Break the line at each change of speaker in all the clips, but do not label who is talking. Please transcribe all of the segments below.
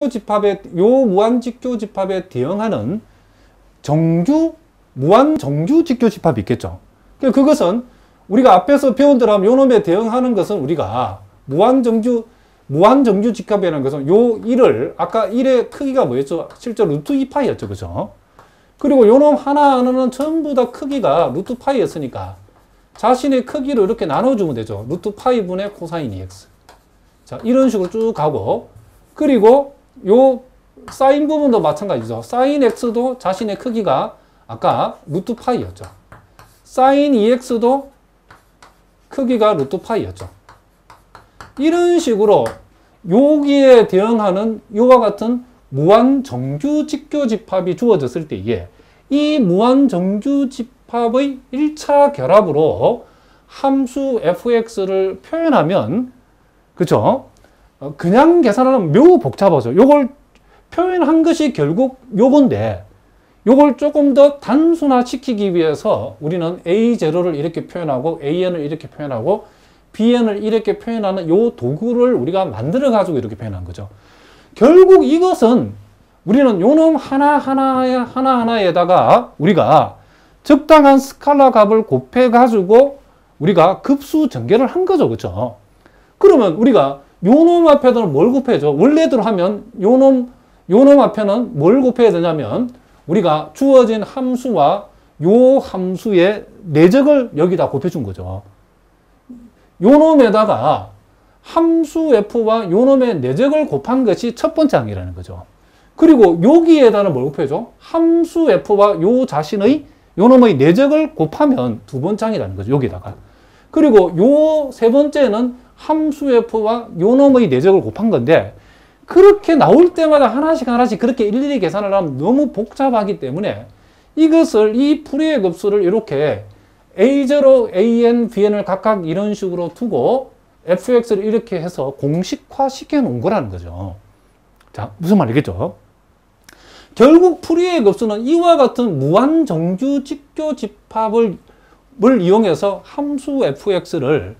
집합에 무한직교 집합에 대응하는 무한 정규 직교 집합이 있겠죠. 그것은 우리가 앞에서 배운 대로 요 놈에 대응하는 것은 우리가 무한 정규 집합이라는 것은 요 1을 아까 1의 크기가 뭐였죠? 실제로 루트 2파이였죠. 그죠? 그리고 요 놈 하나하나는 전부 다 크기가 루트 파이였으니까 자신의 크기를 이렇게 나눠주면 되죠. 루트 파이 분의 코사인 2x. 자, 이런 식으로 쭉 가고, 그리고 요 사인 부분도 마찬가지죠. 사인 x도 자신의 크기가 아까 루트 파이였죠. 사인 2x도 크기가 루트 파이였죠. 이런 식으로 여기에 대응하는 이와 같은 무한 정규 직교 집합이 주어졌을 때에 이 무한 정규 집합의 1차 결합으로 함수 fx를 표현하면, 그쵸? 그냥 계산하면 매우 복잡하죠. 요걸 표현한 것이 결국 요건데, 요걸 조금 더 단순화시키기 위해서 우리는 a0를 이렇게 표현하고 an을 이렇게 표현하고 bn을 이렇게 표현하는 요 도구를 우리가 만들어 가지고 이렇게 표현한 거죠. 결국 이것은 우리는 요놈 하나하나에다가 우리가 적당한 스칼라 값을 곱해 가지고 우리가 급수 전개를 한 거죠. 그렇죠? 그러면 우리가 요놈 앞에는 뭘 곱해줘? 원래대로 하면 요놈 앞에는 뭘 곱해야 되냐면 우리가 주어진 함수와 요 함수의 내적을 여기다 곱해준 거죠. 요놈에다가 함수 f와 요놈의 내적을 곱한 것이 첫 번째 항이라는 거죠. 그리고 여기에다는 뭘 곱해줘? 함수 f와 요 자신의 요놈의 내적을 곱하면 두 번째 항이라는 거죠. 여기다가. 그리고 요 세 번째는 함수 f와 요놈의 내적을 곱한 건데, 그렇게 나올 때마다 하나씩 그렇게 일일이 계산을 하면 너무 복잡하기 때문에 이것을, 이 풀이의 급수를 이렇게 a0, an, bn을 각각 이런 식으로 두고 fx를 이렇게 해서 공식화 시켜 놓은 거라는 거죠. 자, 무슨 말이겠죠? 결국 풀이의 급수는 이와 같은 무한 정규 직교 집합을 이용해서 함수 fx를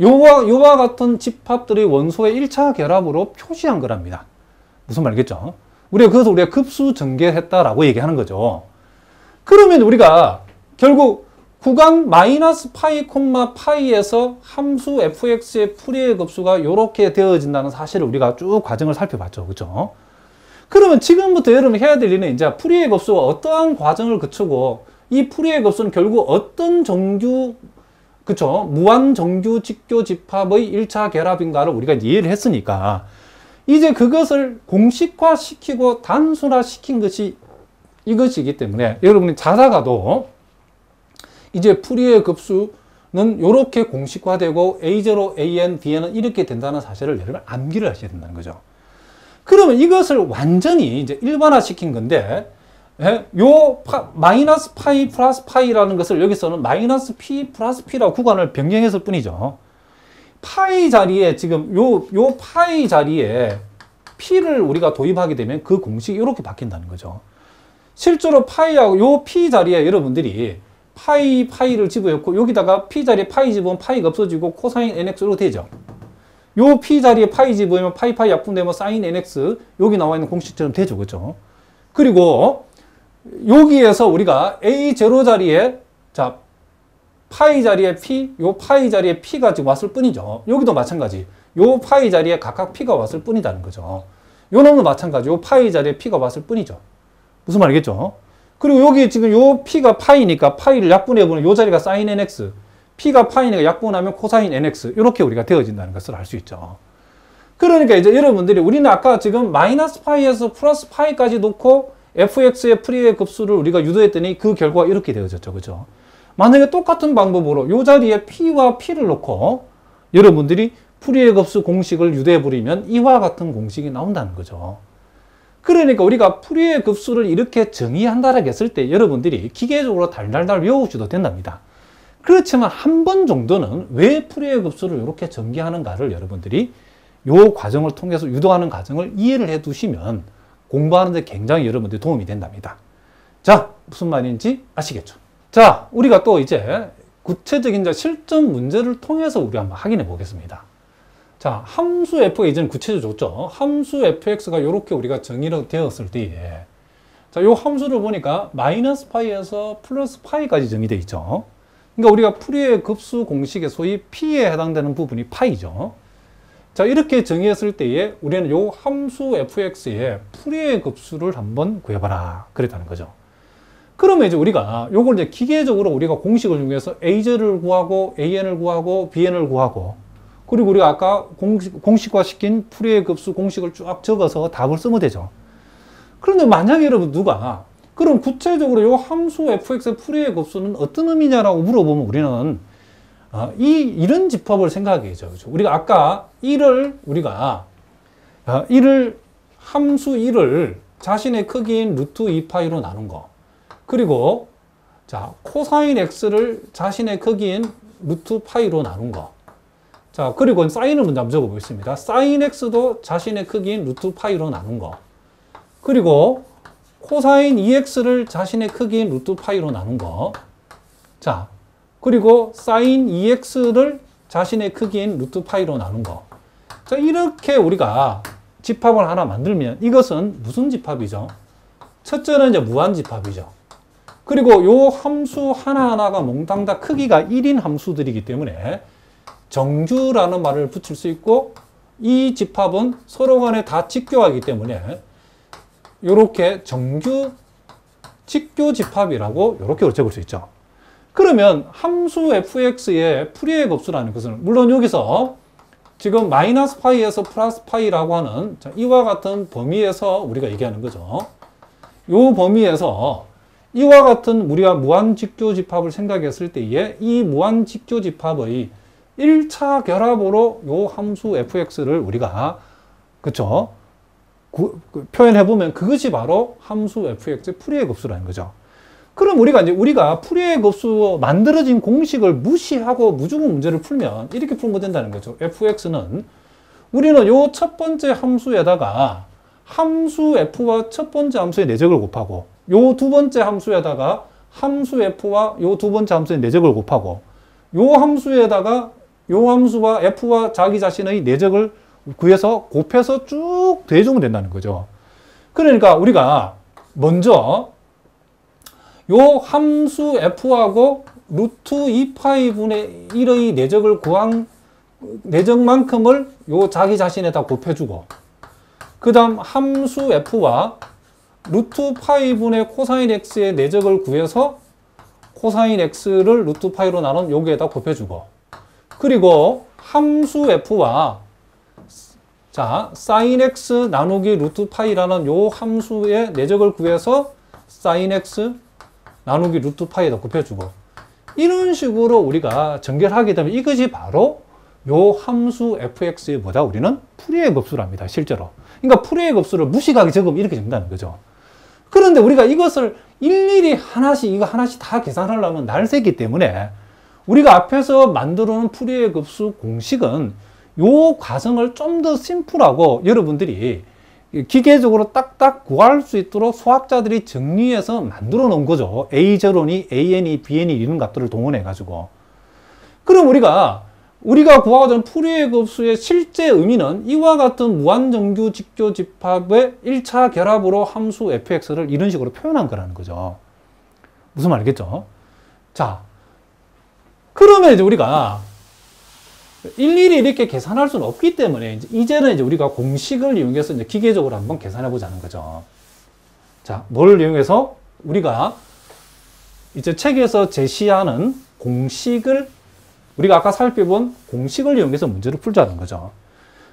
요와 같은 집합들의 원소의 1차 결합으로 표시한 거랍니다. 무슨 말이겠죠? 그래서 우리가 급수 전개했다라고 얘기하는 거죠. 그러면 우리가 결국 구간 마이너스 파이, 파이에서 함수 fx의 풀이의 급수가 이렇게 되어진다는 사실을 우리가 쭉 과정을 살펴봤죠. 그죠? 그러면 지금부터 여러분이 해야 될 일은 이제 풀이의 급수가 어떠한 과정을 거치고 이 풀이의 급수는 결국 어떤 정규, 그쵸? 무한 정규 직교 집합의 1차 결합인가를 우리가 이해를 했으니까 이제 그것을 공식화시키고 단순화시킨 것이 이것이기 때문에 여러분이 자다가도 이제 풀이의 급수는 이렇게 공식화되고 a0, an, bn은 이렇게 된다는 사실을 여러분 암기를 하셔야 된다는 거죠. 그러면 이것을 완전히 이제 일반화시킨 건데, 마이너스 파이 플러스 파이라는 것을 여기서는 마이너스 p 플러스 p라고 구간을 변경했을 뿐이죠. 파이 자리에 지금 요 파이 자리에 p를 우리가 도입하게 되면 그 공식이 이렇게 바뀐다는 거죠. 실제로 파이하고 요 p 자리에 여러분들이 파이를 집어넣고 여기다가 p 자리에 파이 집으면 파이가 없어지고 코사인 nx 이렇게 되죠. 요 p 자리에 파이 집으면 파이 약분되면 사인 nx 여기 나와 있는 공식처럼 되죠. 그렇죠? 그리고 여기에서 우리가 a0 자리에 자 파이 자리에 p, 요 파이 자리에 p가 지금 왔을 뿐이죠. 여기도 마찬가지. 요 파이 자리에 각각 p가 왔을 뿐이라는 거죠. 요 놈도 마찬가지. 요 파이 자리에 p가 왔을 뿐이죠. 무슨 말이겠죠? 그리고 여기 지금 요 p가 파이니까 파이를 약분해보면 요 자리가 사인 nx, p가 파이니까 약분하면 코사인 nx 이렇게 우리가 되어진다는 것을 알 수 있죠. 그러니까 이제 여러분들이 우리는 아까 지금 마이너스 파이에서 플러스 파이까지 놓고 fx의 풀이의 급수를 우리가 유도했더니 그 결과가 이렇게 되어졌죠. 그죠? 만약에 똑같은 방법으로 요 자리에 p와 p를 놓고 여러분들이 풀이의 급수 공식을 유도해버리면 이와 같은 공식이 나온다는 거죠. 그러니까 우리가 풀이의 급수를 이렇게 정의한다라고 했을 때 여러분들이 기계적으로 달달달 외우셔도 된답니다. 그렇지만 한 번 정도는 왜 풀이의 급수를 이렇게 전개하는가를 여러분들이 요 과정을 통해서 유도하는 과정을 이해를 해 두시면 공부하는 데 굉장히 여러분들이 도움이 된답니다. 자, 무슨 말인지 아시겠죠? 자, 우리가 또 이제 구체적인 실전 문제를 통해서 우리 한번 확인해 보겠습니다. 자, 함수 f가 이제는 구체적으로 줬죠. 함수 fx가 이렇게 우리가 정의가 되었을 때에, 자, 요 함수를 보니까 마이너스 파이에서 플러스 파이까지 정의되어 있죠. 그러니까 우리가 풀이의 급수 공식에 소위 p에 해당되는 부분이 파이죠. 자, 이렇게 정의했을 때에 우리는 요 함수 fx의 풀이의 급수를 한번 구해봐라. 그랬다는 거죠. 그러면 이제 우리가 요걸 이제 기계적으로 우리가 공식을 이용해서 a제를 구하고 an을 구하고 bn을 구하고, 그리고 우리가 아까 공식화시킨 풀이의 급수 공식을 쭉 적어서 답을 쓰면 되죠. 그런데 만약에 여러분 누가 그럼 구체적으로 요 함수 fx의 풀이의 급수는 어떤 의미냐라고 물어보면 우리는 이런 집합을 생각해야죠. 그렇죠? 우리가 아까 1을 우리가 1을 함수 1을 자신의 크기인 루트 2파이로 나눈 거, 그리고 자 코사인 x를 자신의 크기인 루트 파이로 나눈 거, 자 그리고 사인을 먼저 한번 적어보겠습니다. 사인 x도 자신의 크기인 루트 파이로 나눈 거, 그리고 코사인 2x를 자신의 크기인 루트 파이로 나눈 거, 자 그리고 사인 2x를 자신의 크기인 루트 파이로 나눈 거. 자, 이렇게 우리가 집합을 하나 만들면 이것은 무슨 집합이죠? 첫째는 이제 무한집합이죠. 그리고 요 함수 하나하나가 몽땅 다 크기가 1인 함수들이기 때문에 정규라는 말을 붙일 수 있고, 이 집합은 서로 간에 다 직교하기 때문에 요렇게 정규 직교 집합이라고 요렇게 적을 수 있죠. 그러면 함수 fx의 풀이의 급수라는 것은 물론 여기서 지금 마이너스 파이에서 플러스 파이라고 하는 이와 같은 범위에서 우리가 얘기하는 거죠. 이 범위에서 이와 같은 우리가 무한직교 집합을 생각했을 때에 이 무한직교 집합의 1차 결합으로 이 함수 fx를 우리가 그쵸 표현해 보면 그것이 바로 함수 fx의 풀이의 급수라는 거죠. 그럼 우리가 풀이의 급수 만들어진 공식을 무시하고 무조건 문제를 풀면 이렇게 풀면 된다는 거죠. fx는 우리는 요 첫 번째 함수에다가 함수 f와 첫 번째 함수의 내적을 곱하고, 요 두 번째 함수에다가 함수 f와 요 두 번째 함수의 내적을 곱하고, 요 함수에다가 요 함수와 f와 자기 자신의 내적을 구해서 곱해서 쭉 더해주면 된다는 거죠. 그러니까 우리가 먼저 요 함수 f하고 루트 2파이분의 1의 내적을 구한 내적만큼을 요 자기 자신에다 곱해주고, 그 다음 함수 f와 루트 파이분의 코사인 x의 내적을 구해서 코사인 x를 루트 파이로 나눈 여기에다 곱해주고, 그리고 함수 f와 자 사인 x 나누기 루트 파이라는 요 함수의 내적을 구해서 사인 x 나누기 루트 파이에다 곱해주고, 이런 식으로 우리가 전개하게 되면 이것이 바로 요 함수 fx의 뭐다? 우리는 풀이의 급수랍니다. 실제로. 그러니까 풀이의 급수를 무식하게 적으면 이렇게 적는다는 거죠. 그런데 우리가 이것을 일일이 이거 하나씩 다 계산하려면 날새기 때문에 우리가 앞에서 만들어 놓은 풀이의 급수 공식은 요 과정을 좀 더 심플하고 여러분들이 기계적으로 딱딱 구할 수 있도록 수학자들이 정리해서 만들어 놓은 거죠. A0니, AN이, BN이 이런 값들을 동원해 가지고. 그럼 우리가 구하고자 풀이의 급수의 실제 의미는 이와 같은 무한정규 직교 집합의 1차 결합으로 함수 fx를 이런 식으로 표현한 거라는 거죠. 무슨 말 알겠죠? 자, 그러면 이제 우리가 일일이 이렇게 계산할 수는 없기 때문에 이제는 우리가 공식을 이용해서 기계적으로 한번 계산해 보자는 거죠. 자, 뭘 이용해서 우리가 이제 책에서 제시하는 공식을 우리가 아까 살펴본 공식을 이용해서 문제를 풀자는 거죠.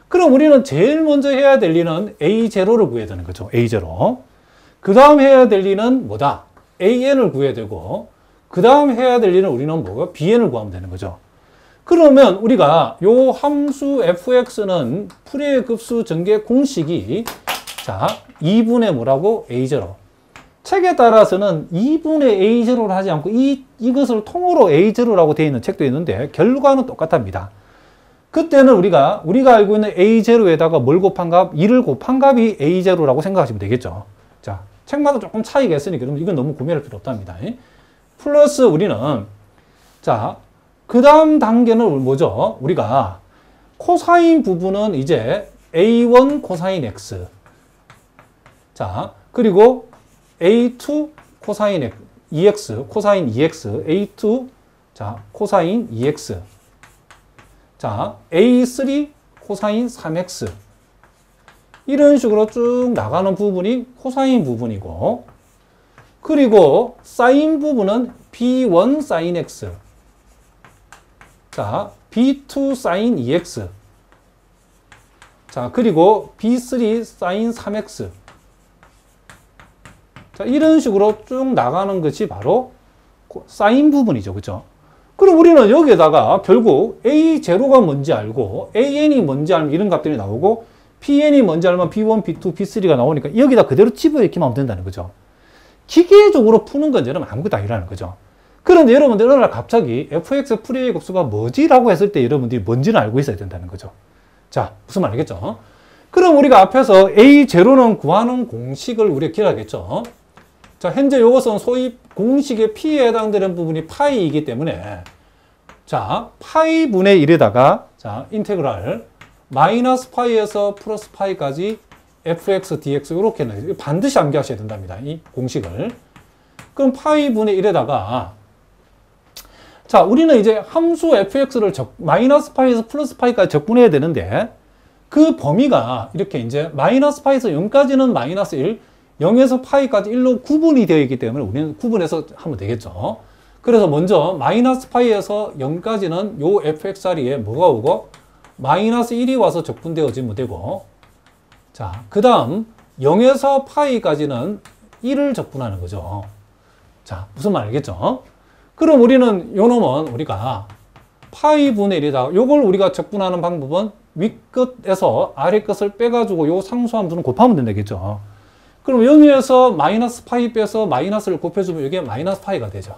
그럼 우리는 제일 먼저 해야 될 일은 A0를 구해야 되는 거죠. A0. 그 다음 해야 될 일은 뭐다? AN을 구해야 되고, 그 다음 해야 될 일은 우리는 뭐가? BN을 구하면 되는 거죠. 그러면 우리가 요 함수 fx는 풀이의 급수 전개 공식이 자 2분의 뭐라고? A0. 책에 따라서는 2분의 A0를 하지 않고 이것을 통으로 A0라고 되어 있는 책도 있는데 결과는 똑같답니다. 그때는 우리가 알고 있는 A0에다가 뭘 곱한 값? 2를 곱한 값이 A0라고 생각하시면 되겠죠. 자, 책마다 조금 차이가 있으니까 이건 너무 고민할 필요 없답니다. 플러스 우리는 자, 그 다음 단계는 뭐죠? 우리가 코사인 부분은 이제 A1 코사인 X. 자, 그리고 A2 코사인 EX, 코사인 EX, A2, 자, 코사인 EX. 자, A3 코사인 3X. 이런 식으로 쭉 나가는 부분이 코사인 부분이고, 그리고 사인 부분은 B1 사인 X. 자, B2 사인 EX. 자, 그리고 B3 사인 3X. 자, 이런 식으로 쭉 나가는 것이 바로 사인 부분이죠. 그죠? 그럼 우리는 여기에다가 결국 A0가 뭔지 알고, AN이 뭔지 알면 이런 값들이 나오고, PN이 뭔지 알면 B1, B2, B3가 나오니까 여기다 그대로 집어넣기만 하면 된다는 거죠. 기계적으로 푸는 건 여러분 아무것도 아니라는 거죠. 그런데 여러분들 어느 날 갑자기 fx 풀이의 곱수가 뭐지? 라고 했을 때 여러분들이 뭔지는 알고 있어야 된다는 거죠. 자, 무슨 말 알겠죠? 그럼 우리가 앞에서 A0는 구하는 공식을 우리가 기억하겠죠? 자, 현재 이것은 소위 공식의 P에 해당되는 부분이 파이이기 때문에, 자, 파이 분의 1에다가, 자, 인테그랄, 마이너스 파이에서 플러스 파이까지 fx, dx, 이렇게 반드시 암기하셔야 된답니다. 이 공식을. 그럼 파이 분의 1에다가, 자, 우리는 이제 함수 fx를 마이너스 파이에서 플러스 파이까지 적분해야 되는데, 그 범위가 이렇게 이제 마이너스 파이에서 0까지는 마이너스 1, 0에서 파이까지 1로 구분이 되어 있기 때문에 우리는 구분해서 하면 되겠죠. 그래서 먼저 마이너스 파이에서 0까지는 요 fx 자리에 뭐가 오고 마이너스 1이 와서 적분되어지면 되고, 자, 그 다음 0에서 파이까지는 1을 적분하는 거죠. 자, 무슨 말 알겠죠? 그럼 우리는 요 놈은 우리가 파이 분의 1이다. 요걸 우리가 적분하는 방법은 윗끝에서 아래끝을 빼가지고 요 상수함수는 곱하면 된다겠죠. 그럼 여기에서 마이너스 파이 빼서 마이너스를 곱해주면 이게 마이너스 파이가 되죠.